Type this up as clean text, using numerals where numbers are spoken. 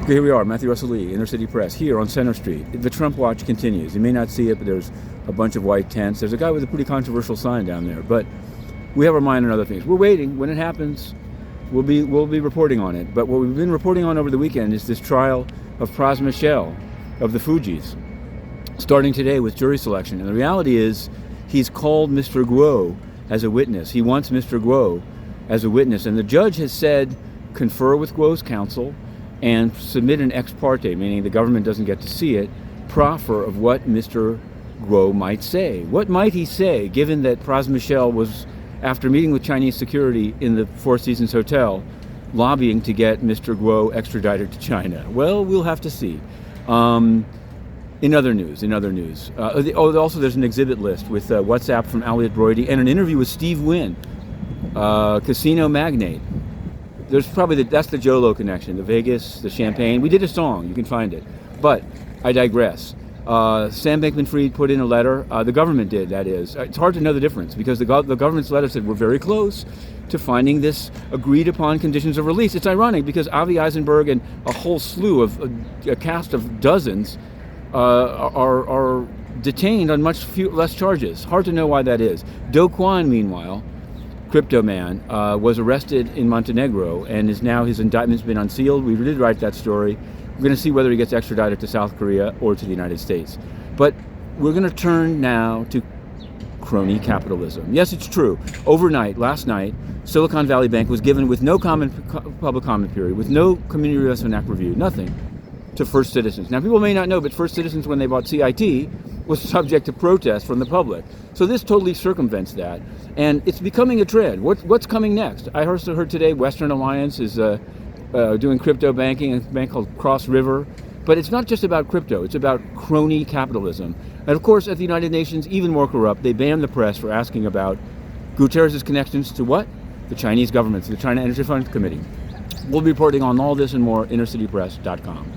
Okay, here we are, Matthew Russell Lee, Inner City Press, here on Center Street. The Trump watch continues. You may not see it, but there's a bunch of white tents. There's a guy with a pretty controversial sign down there, but we have our mind on other things. We're waiting. When it happens, we'll be reporting on it. But what we've been reporting on over the weekend is this trial of Pras Michel of the Fujis, starting today with jury selection. And the reality is, he's called Mr. Guo as a witness. He wants Mr. Guo as a witness, and the judge has said, confer with Guo's counsel and submit an ex parte, meaning the government doesn't get to see it, proffer of what Mr. Guo might say. What might he say, given that Pras Michel was, after meeting with Chinese security in the Four Seasons Hotel, lobbying to get Mr. Guo extradited to China? Well, we'll have to see. In other news, also there's an exhibit list with WhatsApp from Elliot Broidy and an interview with Steve Wynn, casino magnate. There's probably that's the Jolo connection, the Vegas, the champagne. We did a song, you can find it. But I digress. Sam Bankman-Fried put in a letter. The government did, that is. It's hard to know the difference because the government's letter said we're very close to finding this agreed upon conditions of release. It's ironic because Avi Eisenberg and a whole slew of a cast of dozens are detained on much less charges. Hard to know why that is. Kwon, meanwhile, crypto man, was arrested in Montenegro and is now, his indictment's been unsealed. We did write that story. We're going to see whether he gets extradited to South Korea or to the United States. But we're going to turn now to crony capitalism. Yes, it's true. Overnight, last night, Silicon Valley Bank was given with no public comment period, with no Community Reinvestment Act review, nothing, to First Citizens. Now, people may not know, but First Citizens, when they bought CIT, was subject to protest from the public. So this totally circumvents that. And it's becoming a trend. What's coming next? I also heard today Western Alliance is doing crypto banking, a bank called Cross River. But it's not just about crypto. It's about crony capitalism. And of course, at the United Nations, even more corrupt, they banned the press for asking about Guterres' connections to what? The Chinese government, to the China Energy Fund Committee. We'll be reporting on all this and more, innercitypress.com.